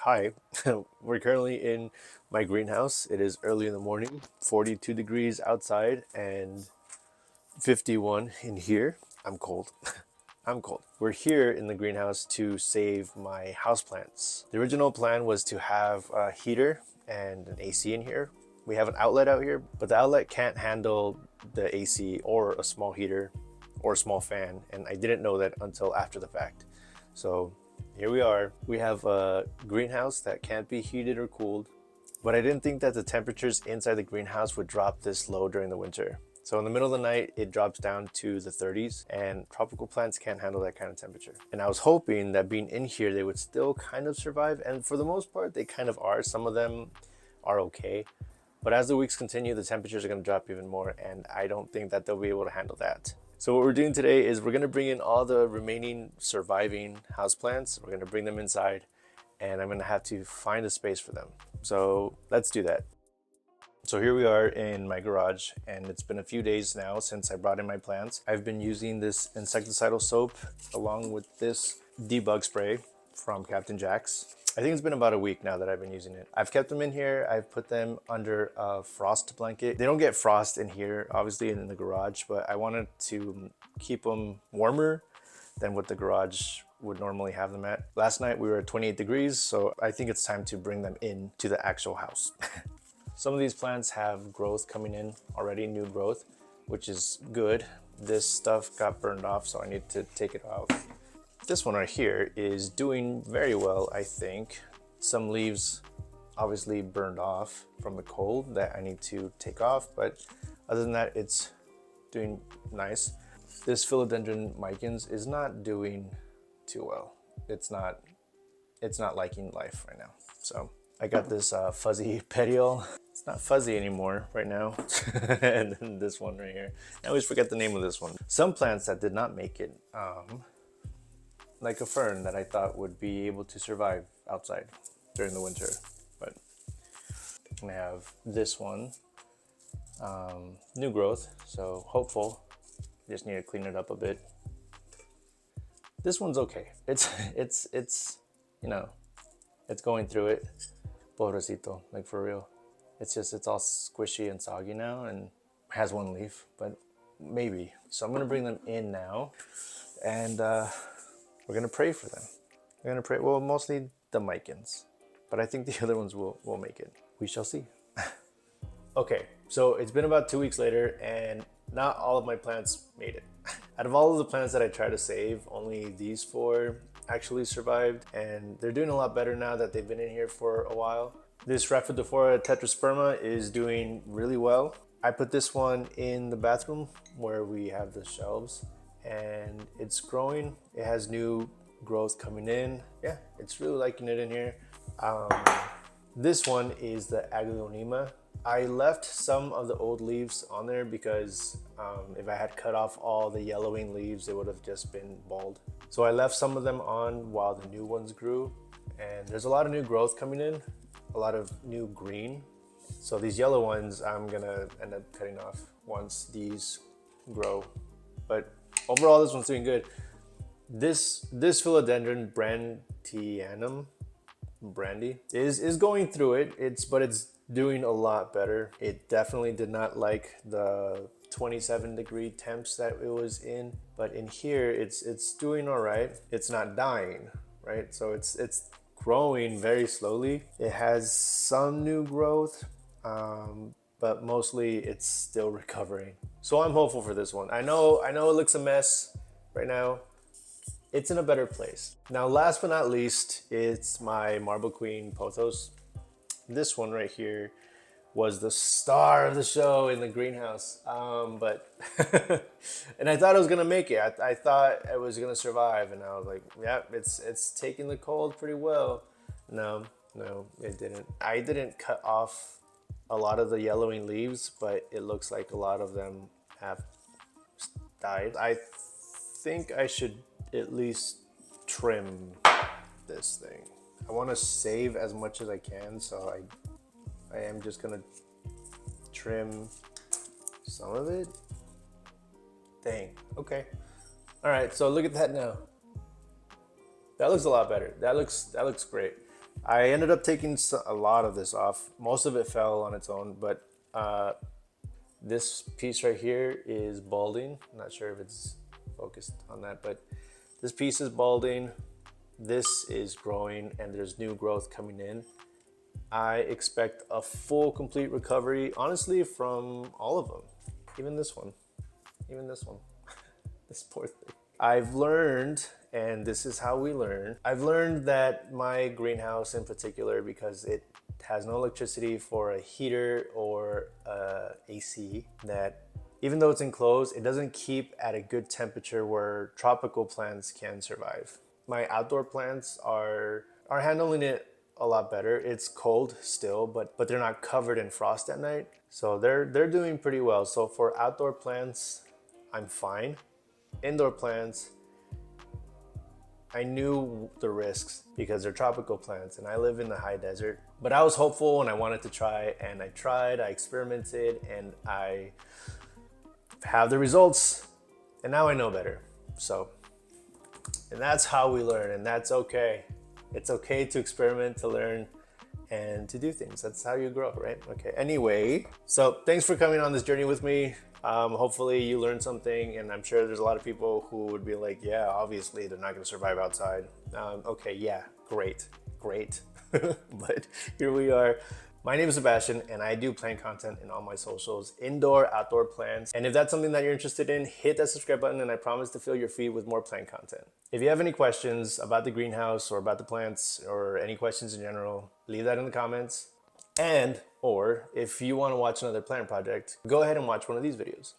Hi, we're currently in my greenhouse. It is early in the morning, 42 degrees outside and 51 in here. I'm cold. I'm cold. We're here in the greenhouse to save my houseplants. The original plan was to have a heater and an AC in here. We have an outlet out here, but the outlet can't handle the AC or a small heater or a small fan, and I didn't know that until after the fact. So here we are. We have a greenhouse that can't be heated or cooled, but I didn't think that the temperatures inside the greenhouse would drop this low during the winter. So in the middle of the night, it drops down to the 30s, and tropical plants can't handle that kind of temperature. And I was hoping that being in here, they would still kind of survive. And for the most part, they kind of are. Some of them are okay. But as the weeks continue, the temperatures are going to drop even more, and I don't think that they'll be able to handle that. So what we're doing today is we're going to bring in all the remaining surviving houseplants. We're going to bring them inside, and I'm going to have to find a space for them. So let's do that. So here we are in my garage, and it's been a few days now since I brought in my plants. I've been using this insecticidal soap along with this debug spray from Captain Jack's. I think it's been about a week now that I've been using it. I've kept them in here. I've put them under a frost blanket. They don't get frost in here, obviously in the garage, but I wanted to keep them warmer than what the garage would normally have them at. Last night we were at 28 degrees, so I think it's time to bring them in to the actual house. Some of these plants have growth coming in already, new growth, which is good. This stuff got burned off, so I need to take it out. This one right here is doing very well, I think. Some leaves obviously burned off from the cold that I need to take off, but other than that, it's doing nice. This philodendron micans is not doing too well. It's not liking life right now. So I got this fuzzy petiole. It's not fuzzy anymore right now. And then this one right here. I always forget the name of this one. Some plants that did not make it, like a fern that I thought would be able to survive outside during the winter. But I have this one, new growth, so hopeful. Just need to clean it up a bit. This one's okay. It's you know, it's going through it. Pobrecito, like for real. It's all squishy and soggy now and has one leaf, but maybe. So I'm gonna bring them in now, and we're gonna pray for them. We're gonna pray, well, mostly the micans, but I think the other ones will make it. We shall see. Okay, so it's been about 2 weeks later, and not all of my plants made it. Out of all of the plants that I tried to save, only these 4 actually survived, and they're doing a lot better now that they've been in here for a while. This Rhaphidophora tetrasperma is doing really well. I put this one in the bathroom where we have the shelves, and it's growing. It has new growth coming in. Yeah, it's really liking it in here. This one is the Aglaonema. I left some of the old leaves on there because if I had cut off all the yellowing leaves, it would have just been bald. So I left some of them on while the new ones grew, and there's a lot of new growth coming in, a lot of new green. So these yellow ones I'm gonna end up cutting off once these grow. But overall, this one's doing good. This philodendron brantianum, brandy, is going through it. But it's doing a lot better. It definitely did not like the 27-degree temps that it was in, but in here it's doing all right. It's not dying, right? So it's growing very slowly. It has some new growth, but mostly it's still recovering. So I'm hopeful for this one. I know it looks a mess right now. It's in a better place. Now, last but not least, it's my Marble Queen pothos. This one right here was the star of the show in the greenhouse, but and I thought it was gonna make it. I thought it was gonna survive, and I was like, yeah, it's taking the cold pretty well. No, it didn't. I didn't cut off a lot of the yellowing leaves, but it looks like a lot of them have died. I think I should at least trim this thing. I want to save as much as I can, so I am just gonna trim some of it. Dang, okay. All right, so look at that now. That looks a lot better. That looks great. I ended up taking a lot of this off. Most of it fell on its own, but this piece right here is balding. I'm not sure if it's focused on that, but this piece is balding. This is growing and there's new growth coming in. I expect a full, complete recovery, honestly, from all of them. Even this one. Even this one. This poor thing. I've learned, and this is how we learn, I've learned that my greenhouse in particular, because it has no electricity for a heater or AC, that even though it's enclosed, it doesn't keep at a good temperature where tropical plants can survive. My outdoor plants are handling it a lot better. It's cold still, but they're not covered in frost at night. So they're doing pretty well. So for outdoor plants, I'm fine. Indoor plants, I knew the risks because they're tropical plants and I live in the high desert. But I was hopeful and I wanted to try, and I tried, I experimented, and I have the results, and now I know better. So, and that's how we learn, and that's okay. It's okay to experiment, to learn, and to do things. That's how you grow, right? Okay, anyway, so thanks for coming on this journey with me. Hopefully you learned something, and I'm sure there's a lot of people who would be like, yeah, obviously they're not gonna survive outside. Okay, yeah, great. But here we are. My name is Sebastian, and I do plant content in all my socials, indoor, outdoor plants. And if that's something that you're interested in, hit that subscribe button, and I promise to fill your feed with more plant content. If you have any questions about the greenhouse or about the plants or any questions in general, leave that in the comments. And, or if you want to watch another plant project, go ahead and watch one of these videos.